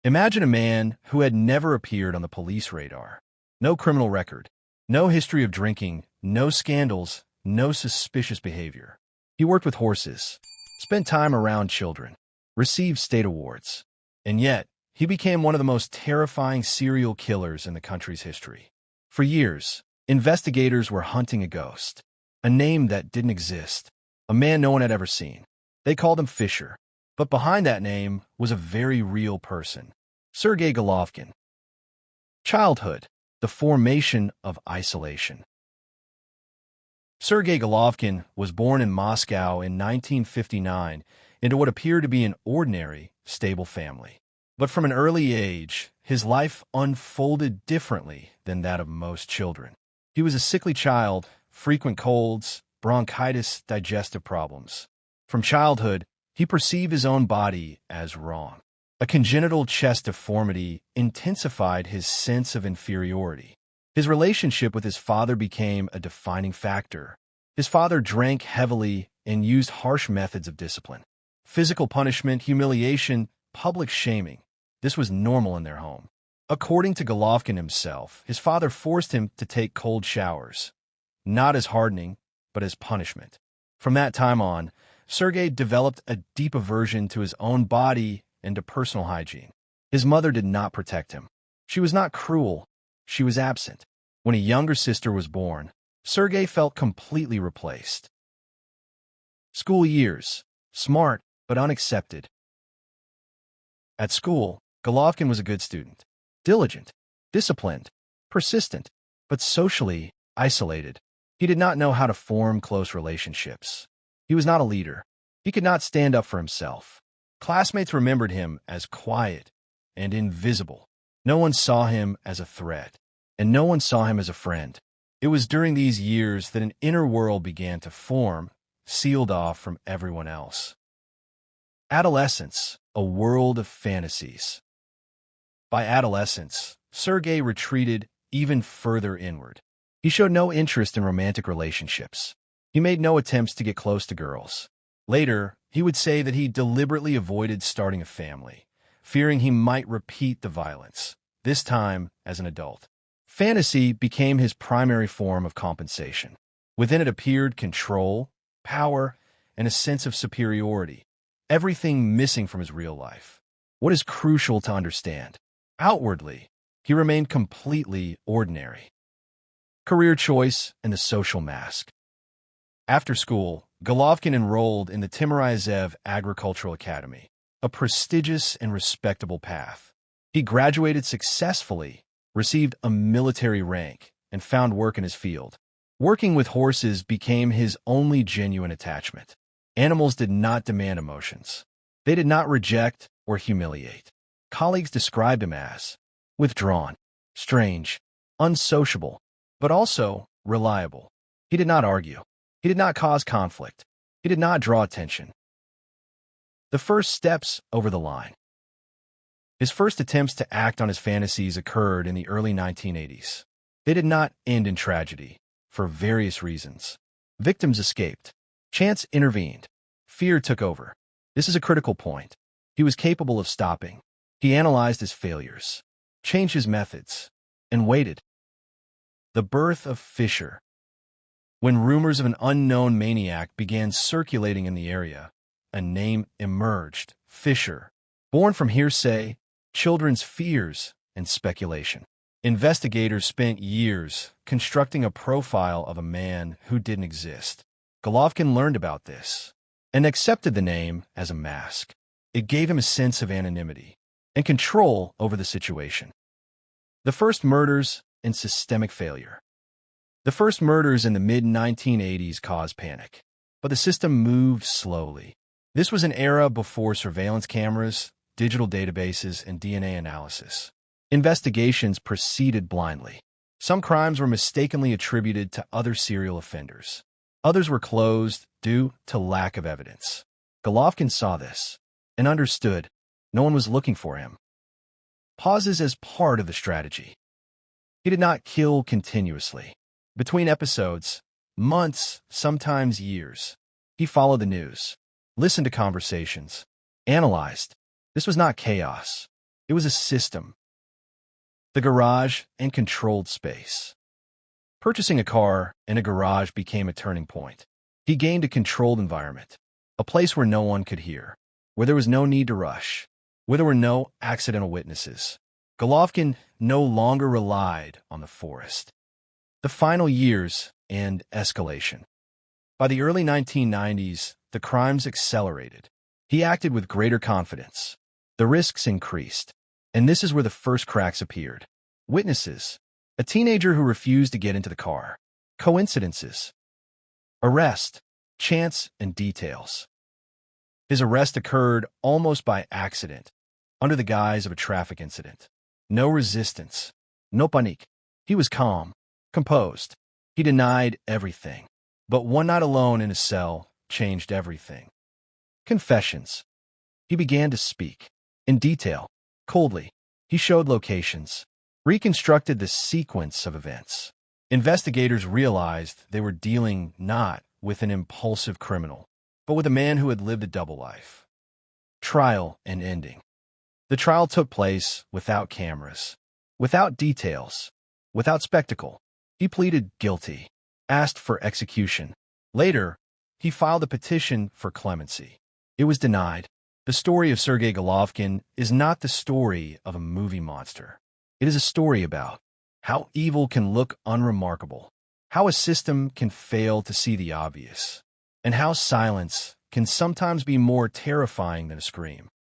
Imagine a man who had never appeared on the police radar. No criminal record, no history of drinking, no scandals, no suspicious behavior. He worked with horses, spent time around children, received state awards, and yet he became one of the most terrifying serial killers in the country's history. For years, investigators were hunting a ghost, a name that didn't exist, a man no one had ever seen. They called him Fisher, but behind that name was a very real person, Sergei Golovkin. Childhood, the formation of isolation. Sergei Golovkin was born in Moscow in 1959 into what appeared to be an ordinary, stable family. But from an early age, his life unfolded differently than that of most children. He was a sickly child, frequent colds, bronchitis, digestive problems. From childhood, he perceived his own body as wrong. A congenital chest deformity intensified his sense of inferiority. His relationship with his father became a defining factor. His father drank heavily and used harsh methods of discipline. Physical punishment, humiliation, public shaming. This was normal in their home. According to Golovkin himself, his father forced him to take cold showers, not as hardening, but as punishment. From that time on, Sergei developed a deep aversion to his own body and to personal hygiene. His mother did not protect him. She was not cruel. She was absent. When a younger sister was born, Sergei felt completely replaced. School years. Smart, but unaccepted. At school, Golovkin was a good student. Diligent, disciplined, persistent, but socially isolated. He did not know how to form close relationships. He was not a leader. He could not stand up for himself. Classmates remembered him as quiet and invisible. No one saw him as a threat, and no one saw him as a friend. It was during these years that an inner world began to form, sealed off from everyone else. Adolescence, a world of fantasies. By adolescence, Sergei retreated even further inward. He showed no interest in romantic relationships. He made no attempts to get close to girls. Later, he would say that he deliberately avoided starting a family, fearing he might repeat the violence, this time as an adult. Fantasy became his primary form of compensation. Within it appeared control, power, and a sense of superiority, everything missing from his real life. What is crucial to understand? Outwardly, he remained completely ordinary. Career choice and the social mask. After school, Golovkin enrolled in the Timorazev Agricultural Academy, a prestigious and respectable path. He graduated successfully, received a military rank, and found work in his field. Working with horses became his only genuine attachment. Animals did not demand emotions. They did not reject or humiliate. Colleagues described him as withdrawn, strange, unsociable, but also reliable. He did not argue. He did not cause conflict. He did not draw attention. The first steps over the line. His first attempts to act on his fantasies occurred in the early 1980s. They did not end in tragedy, for various reasons. Victims escaped. Chance intervened. Fear took over. This is a critical point. He was capable of stopping. He analyzed his failures, changed his methods, and waited. The birth of Fisher. When rumors of an unknown maniac began circulating in the area, a name emerged, Fisher, born from hearsay, children's fears, and speculation. Investigators spent years constructing a profile of a man who didn't exist. Golovkin learned about this and accepted the name as a mask. It gave him a sense of anonymity and control over the situation. The first murders and systemic failure. The first murders in the mid-1980s caused panic, but the system moved slowly. This was an era before surveillance cameras, digital databases, and DNA analysis. Investigations proceeded blindly. Some crimes were mistakenly attributed to other serial offenders. Others were closed due to lack of evidence. Golovkin saw this and understood no one was looking for him. Pauses as part of the strategy. He did not kill continuously. Between episodes, months, sometimes years, he followed the news, listened to conversations, analyzed. This was not chaos. It was a system, the garage and controlled space. Purchasing a car in a garage became a turning point. He gained a controlled environment, a place where no one could hear, where there was no need to rush, where there were no accidental witnesses. Golovkin no longer relied on the forest. The final years and escalation. By the early 1990s, the crimes accelerated. He acted with greater confidence. The risks increased. And this is where the first cracks appeared. Witnesses. A teenager who refused to get into the car. Coincidences. Arrest. Chance and details. His arrest occurred almost by accident, under the guise of a traffic incident. No resistance. No panique. He was calm, composed. He denied everything. But one night alone in his cell changed everything. Confessions. He began to speak. In detail. Coldly. He showed locations. Reconstructed the sequence of events. Investigators realized they were dealing not with an impulsive criminal, but with a man who had lived a double life. Trial and ending. The trial took place without cameras, without details, without spectacle. He pleaded guilty, asked for execution. Later, he filed a petition for clemency. It was denied. The story of Sergei Golovkin is not the story of a movie monster. It is a story about how evil can look unremarkable, how a system can fail to see the obvious, and how silence can sometimes be more terrifying than a scream.